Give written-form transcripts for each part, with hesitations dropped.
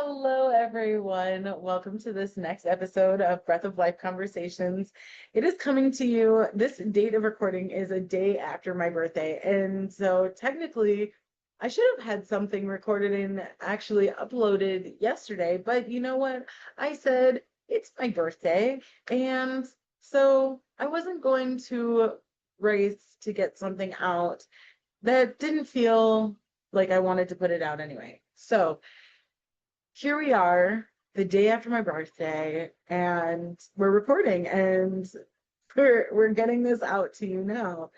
Hello, everyone. Welcome to this next episode of Breath of Life Conversations. It is coming to you. This date of recording is a day after my birthday. And so technically, I should have had something recorded and actually uploaded yesterday. But you know what? I said it's my birthday. And so I wasn't going to race to get something out that didn't feel like I wanted to put it out anyway. So, here we are the day after my birthday and we're recording and we're getting this out to you now.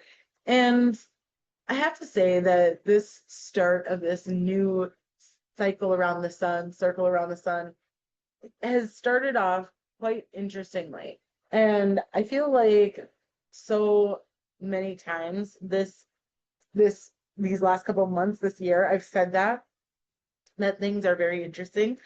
And I have to say that this start of this new circle around the sun, has started off quite interestingly. And I feel like so many times these last couple of months this year, I've said that things are very interesting.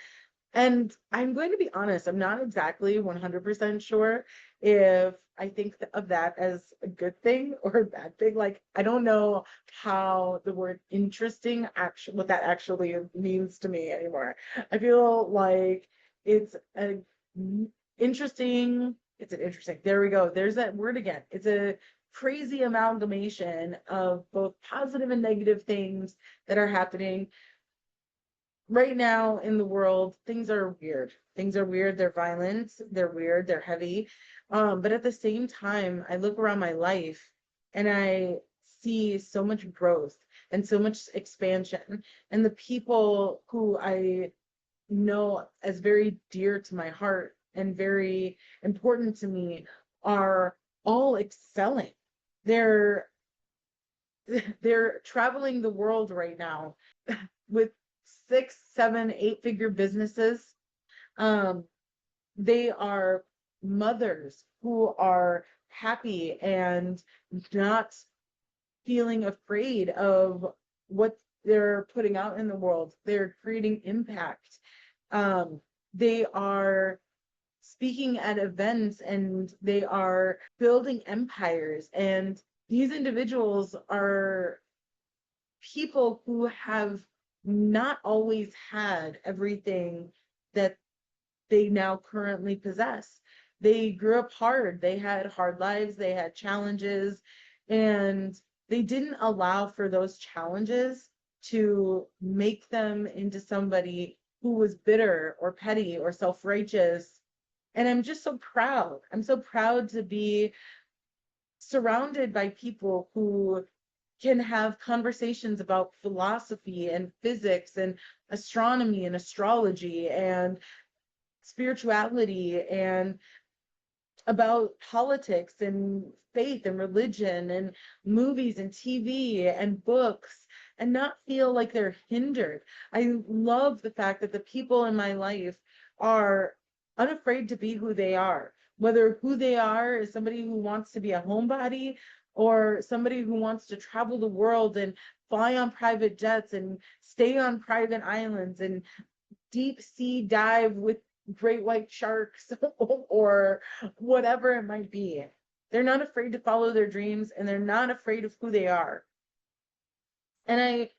And I'm going to be honest, I'm not exactly 100% sure if I think of that as a good thing or a bad thing. Like, I don't know how the word interesting actually, what that actually means to me anymore. I feel like it's a interesting, it's an interesting, there we go. There's that word again. It's a crazy amalgamation of both positive and negative things that are happening right now in the world. Things are weird. Things are weird. They're violent. They're weird. They're heavy. But at the same time, I look around my life and I see so much growth and so much expansion. And the people who I know as very dear to my heart and very important to me are all excelling. They're they're traveling the world right now with 6, 7, 8-figure businesses. Um, they are mothers who are happy and not feeling afraid of what they're putting out in the world. They're creating impact. They are speaking at events and they are building empires. And these individuals are people who have not always had everything that they now currently possess. They grew up hard. They had hard lives. They had challenges, and they didn't allow for those challenges to make them into somebody who was bitter or petty or self-righteous. And I'm just so proud. I'm so proud to be surrounded by people who can have conversations about philosophy and physics and astronomy and astrology and spirituality and about politics and faith and religion and movies and TV and books, and not feel like they're hindered. I love the fact that the people in my life are unafraid to be who they are, whether who they are is somebody who wants to be a homebody or somebody who wants to travel the world and fly on private jets and stay on private islands and deep sea dive with great white sharks or whatever it might be. They're not afraid to follow their dreams and they're not afraid of who they are. And I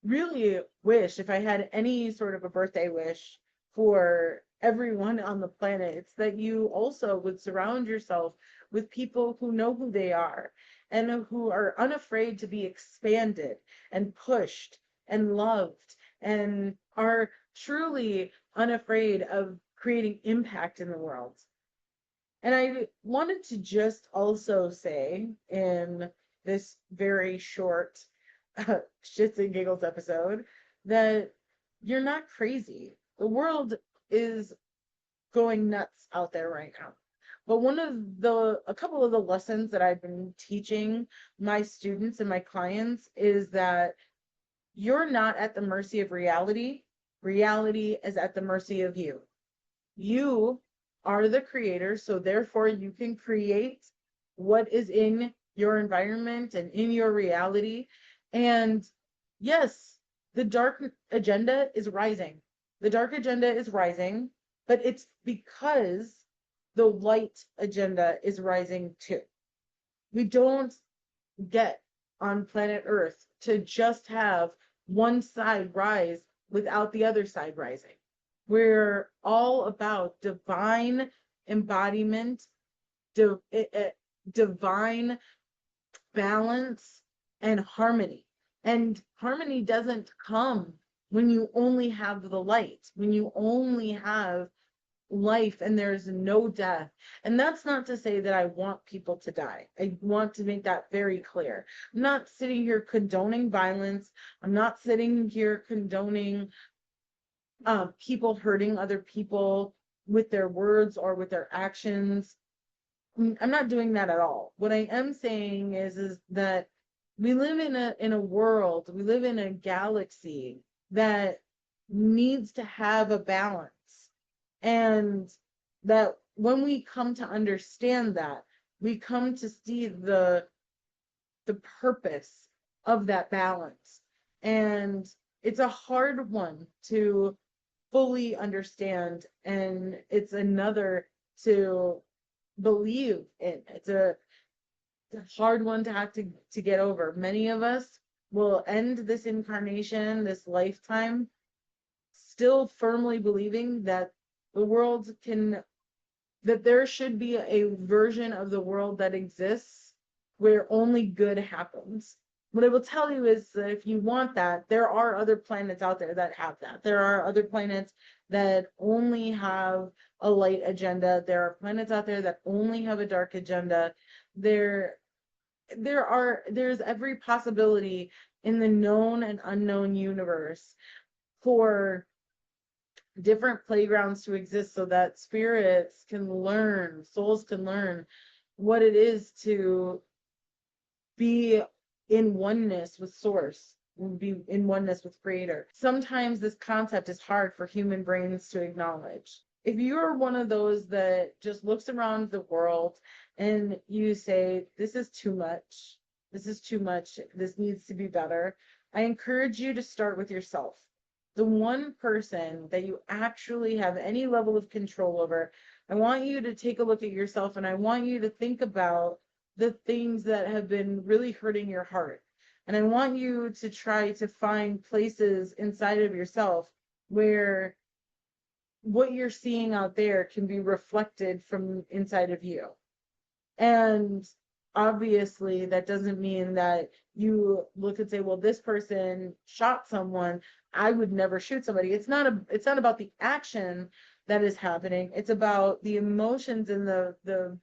really wish, if I had any sort of a birthday wish for everyone on the planet, it's that you also would surround yourself with people who know who they are and who are unafraid to be expanded and pushed and loved and are truly unafraid of creating impact in the world. And I wanted to just also say in this very short shits and giggles episode that you're not crazy. The world is going nuts out there right now. But a couple of the lessons that I've been teaching my students and my clients is that you're not at the mercy of reality. Reality is at the mercy of you. You are the creator, so therefore you can create what is in your environment and in your reality. And yes, the dark agenda is rising. The dark agenda is rising, but it's because the light agenda is rising too. We don't get on planet Earth to just have one side rise without the other side rising. We're all about divine embodiment, divine balance, and harmony. And harmony doesn't come when you only have the light, when you only have life and there's no death. And that's not to say that I want people to die. I want to make that very clear. I'm not sitting here condoning violence. I'm not sitting here condoning people hurting other people with their words or with their actions. I'm not doing that at all. What I am saying is that we live in a world, we live in a galaxy that needs to have a balance. And that when we come to understand that, we come to see the purpose of that balance. And it's a hard one to fully understand, and it's another to believe in. It's a hard one to have to get over. Many of us will end this incarnation, this lifetime, still firmly believing that the world can, that there should be a version of the world that exists where only good happens. What I will tell you is that if you want that, there are other planets out there that have that. There are other planets that only have a light agenda. There are planets out there that only have a dark agenda. There's every possibility in the known and unknown universe for different playgrounds to exist so that spirits can learn, souls can learn what it is to be in oneness with source, be in oneness with creator. Sometimes this concept is hard for human brains to acknowledge. If you're one of those that just looks around the world and you say, this is too much, this needs to be better, I encourage you to start with yourself. The one person that you actually have any level of control over. I want you to take a look at yourself, and I want you to think about the things that have been really hurting your heart. And I want you to try to find places inside of yourself where what you're seeing out there can be reflected from inside of you. And obviously that doesn't mean that you look and say, well, this person shot someone, I would never shoot somebody. It's not about the action that is happening. It's about the emotions and the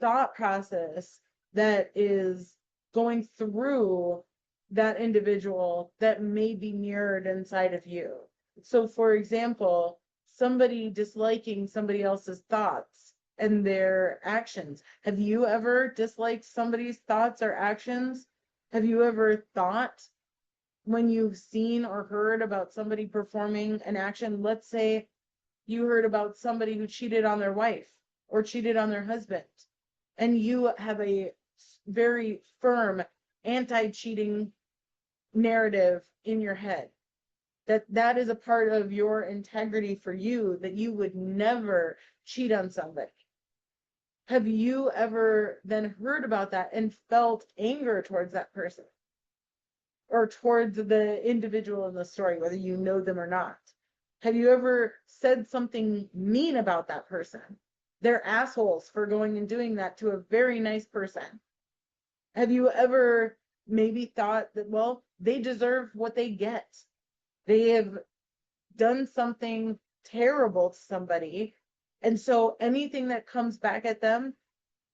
thought process that is going through that individual that may be mirrored inside of you. So for example, somebody disliking somebody else's thoughts and their actions. Have you ever disliked somebody's thoughts or actions? Have you ever thought, when you've seen or heard about somebody performing an action, let's say you heard about somebody who cheated on their wife or cheated on their husband, and you have a very firm anti-cheating narrative in your head, that is a part of your integrity for you, that you would never cheat on somebody. Have you ever then heard about that and felt anger towards that person or towards the individual in the story, whether you know them or not? Have you ever said something mean about that person? They're assholes for going and doing that to a very nice person. Have you ever maybe thought that, well, they deserve what they get? They have done something terrible to somebody, and so anything that comes back at them,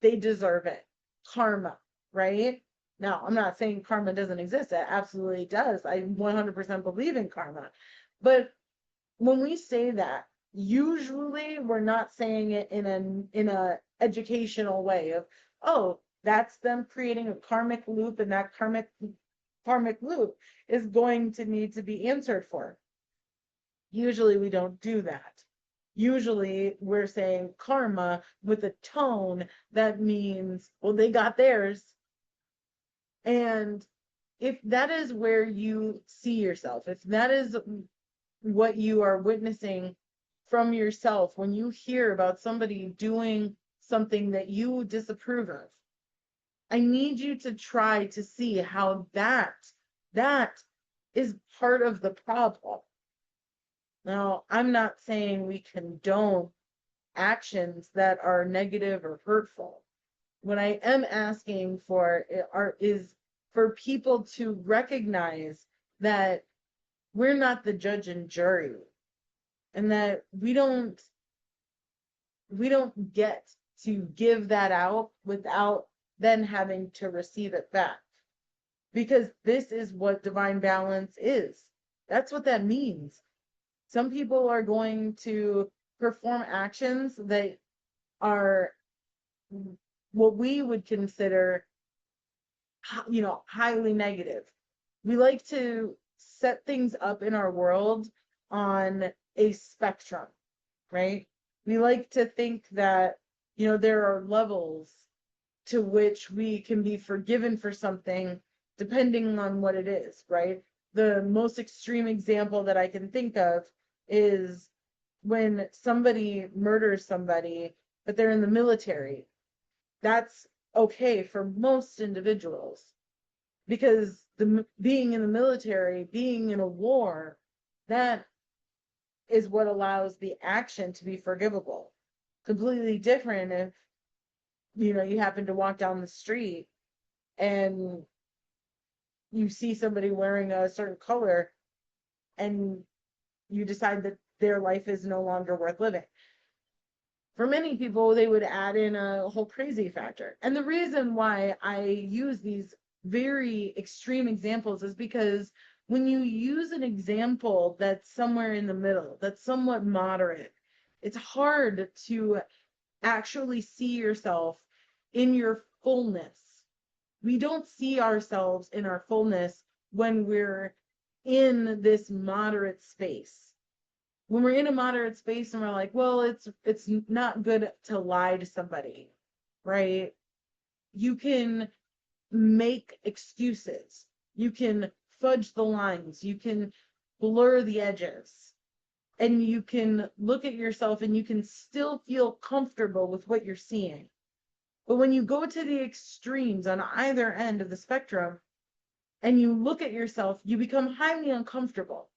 they deserve it. Karma, right? Now, I'm not saying karma doesn't exist. It absolutely does. I 100% believe in karma. But when we say that, usually we're not saying it in a educational way of, oh, that's them creating a karmic loop, and that karmic loop is going to need to be answered for. Usually we don't do that. Usually we're saying karma with a tone that means, well, they got theirs. And if that is where you see yourself, if that is what you are witnessing from yourself when you hear about somebody doing something that you disapprove of, I need you to try to see how that is part of the problem. Now, I'm not saying we condone actions that are negative or hurtful. What I am asking for is for people to recognize that we're not the judge and jury, and that we don't get to give that out without then having to receive it back. Because this is what divine balance is. That's what that means. Some people are going to perform actions that are what we would consider, highly negative. We like to set things up in our world on a spectrum, right? We like to think that, there are levels to which we can be forgiven for something depending on what it is, right? The most extreme example that I can think of is when somebody murders somebody, but they're in the military. That's okay for most individuals because being in the military, being in a war, that is what allows the action to be forgivable. Completely different if, you happen to walk down the street and you see somebody wearing a certain color and you decide that their life is no longer worth living. For many people, they would add in a whole crazy factor. And the reason why I use these very extreme examples is because when you use an example that's somewhere in the middle, that's somewhat moderate, it's hard to actually see yourself in your fullness. We don't see ourselves in our fullness when we're in this moderate space. When we're in a moderate space and we're like, well, it's not good to lie to somebody, right? You can make excuses. You can fudge the lines. You can blur the edges. And you can look at yourself and you can still feel comfortable with what you're seeing. But when you go to the extremes on either end of the spectrum and you look at yourself, you become highly uncomfortable.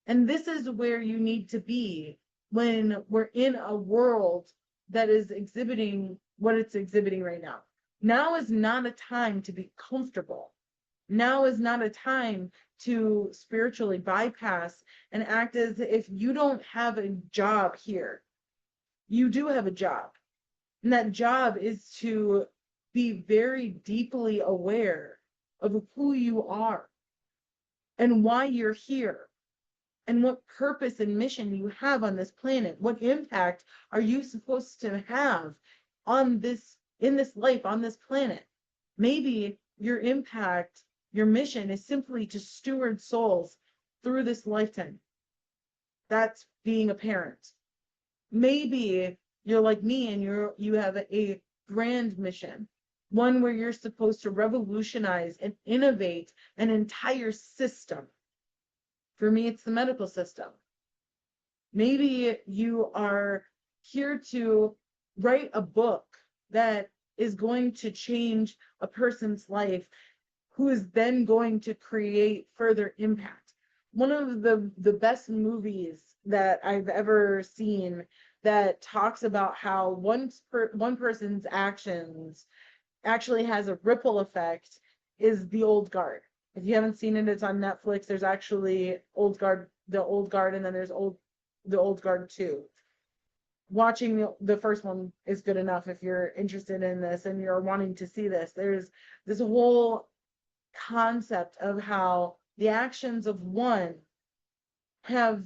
And this is where you need to be when we're in a world that is exhibiting what it's exhibiting right now. Now is not a time to be comfortable. Now is not a time to spiritually bypass and act as if you don't have a job here. You do have a job. And that job is to be very deeply aware of who you are and why you're here and what purpose and mission you have on this planet. What impact are you supposed to have in this life, on this planet? Maybe your impact, your mission is simply to steward souls through this lifetime. That's being a parent. Maybe you're like me and you have a grand mission, one where you're supposed to revolutionize and innovate an entire system. For me, it's the medical system. Maybe you are here to write a book that is going to change a person's life, who is then going to create further impact. One of the best movies that I've ever seen that talks about how one person's actions actually has a ripple effect is The Old Guard. If you haven't seen it, it's on Netflix. There's actually the Old Guard, and then there's the Old Guard 2. Watching the first one is good enough if you're interested in this and you're wanting to see this. There's this whole concept of how the actions of one have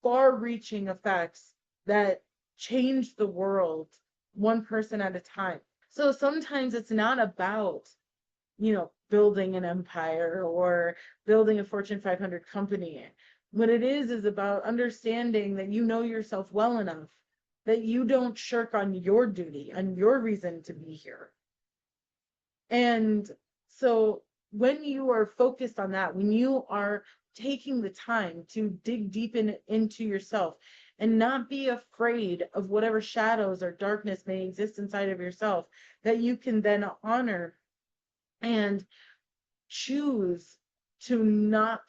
far-reaching effects that change the world one person at a time. So sometimes it's not about, building an empire or building a Fortune 500 company. What it is about understanding that you know yourself well enough that you don't shirk on your duty, on your reason to be here. And so when you are focused on that, when you are taking the time to dig deep into yourself and not be afraid of whatever shadows or darkness may exist inside of yourself, that you can then honor and choose to not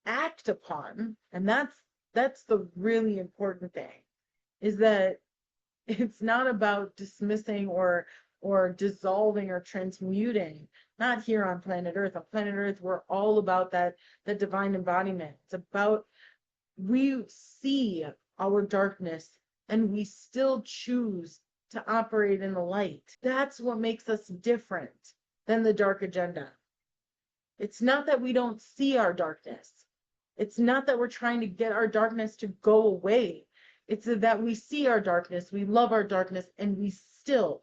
act upon. And that's that's the really important thing, is that it's not about dismissing or dissolving or transmuting. Not here on planet Earth. On planet Earth, we're all about that divine embodiment. It's about, we see our darkness and we still choose to operate in the light. That's what makes us different than the dark agenda. It's not that we don't see our darkness. It's not that we're trying to get our darkness to go away. It's that we see our darkness, we love our darkness, and we still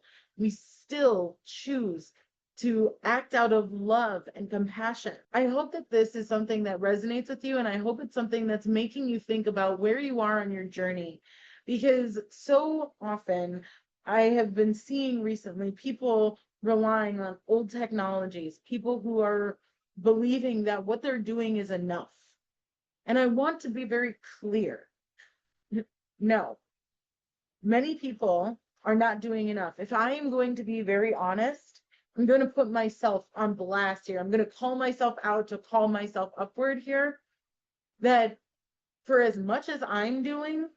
choose to act out of love and compassion. I hope that this is something that resonates with you, and I hope it's something that's making you think about where you are on your journey. Because so often I have been seeing recently people relying on old technologies, people who are believing that what they're doing is enough. And I want to be very clear. No, many people are not doing enough. If I am going to be very honest, I'm going to put myself on blast here. I'm going to call myself out, to call myself upward here, that for as much as I'm doing,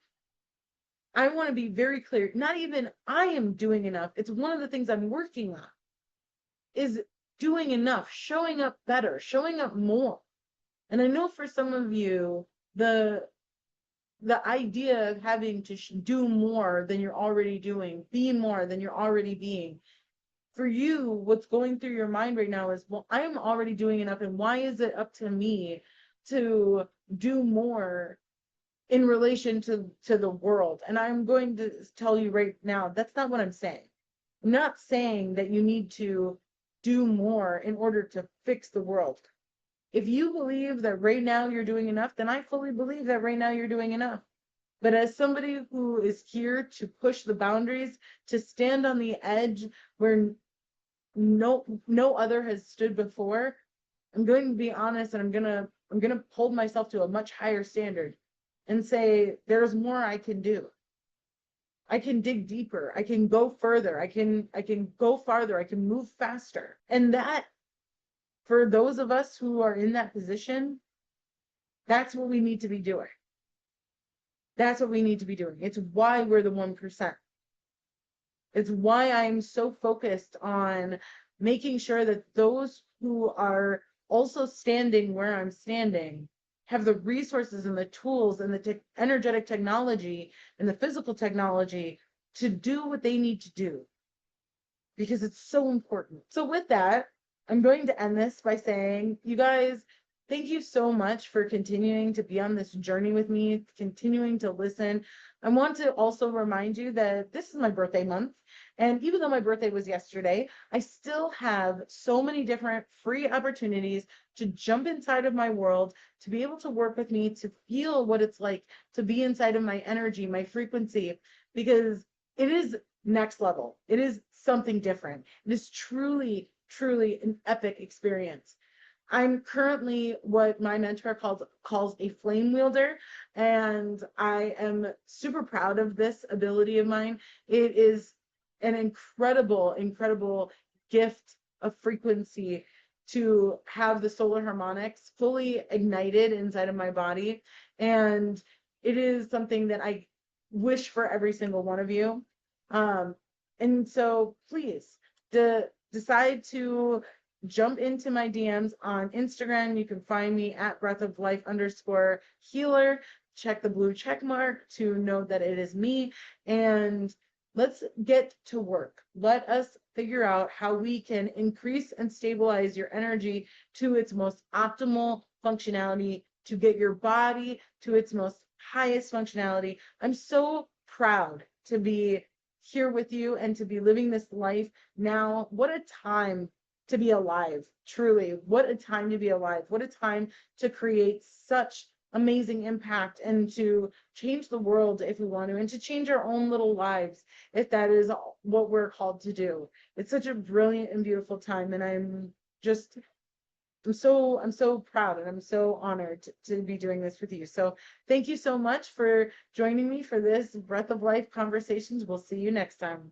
I want to be very clear. Not even I am doing enough. It's one of the things I'm working on, is doing enough, showing up better, showing up more. And I know for some of you, the idea of having to do more than you're already doing, be more than you're already being, for you, what's going through your mind right now is, well, I'm already doing enough, and why is it up to me to do more in relation to the world? And I'm going to tell you right now, that's not what I'm saying. I'm not saying that you need to do more in order to fix the world. If you believe that right now you're doing enough, then I fully believe that right now you're doing enough. But as somebody who is here to push the boundaries, to stand on the edge where no other has stood before, I'm going to be honest, and I'm gonna hold myself to a much higher standard and say there's more I can do. I can dig deeper. I can go further. I can go farther. I can move faster. And that, for those of us who are in that position, that's what we need to be doing. That's what we need to be doing. It's why we're the 1%. It's why I'm so focused on making sure that those who are also standing where I'm standing have the resources and the tools and the energetic technology and the physical technology to do what they need to do, because it's so important. So with that, I'm going to end this by saying, you guys, thank you so much for continuing to be on this journey with me, continuing to listen. I want to also remind you that this is my birthday month. And even though my birthday was yesterday, I still have so many different free opportunities to jump inside of my world, to be able to work with me, to feel what it's like to be inside of my energy, my frequency, because it is next level. It is something different. It is truly, truly an epic experience. I'm currently what my mentor calls a flame wielder, and I am super proud of this ability of mine. It is an incredible, incredible gift of frequency to have the solar harmonics fully ignited inside of my body. And it is something that I wish for every single one of you. And so please decide to jump into my DMs on Instagram. You can find me at Breath of Life _healer. Check the blue check mark to know that it is me. And let's get to work. Let us figure out how we can increase and stabilize your energy to its most optimal functionality, to get your body to its most highest functionality. I'm so proud to be here with you and to be living this life now. What a time to be alive, truly. What a time to be alive. What a time to create such amazing impact and to change the world if we want to, and to change our own little lives if that is what we're called to do. It's such a brilliant and beautiful time, and I'm so proud and I'm so honored to be doing this with you. So thank you so much for joining me for this Breath of Life Conversations. We'll see you next time.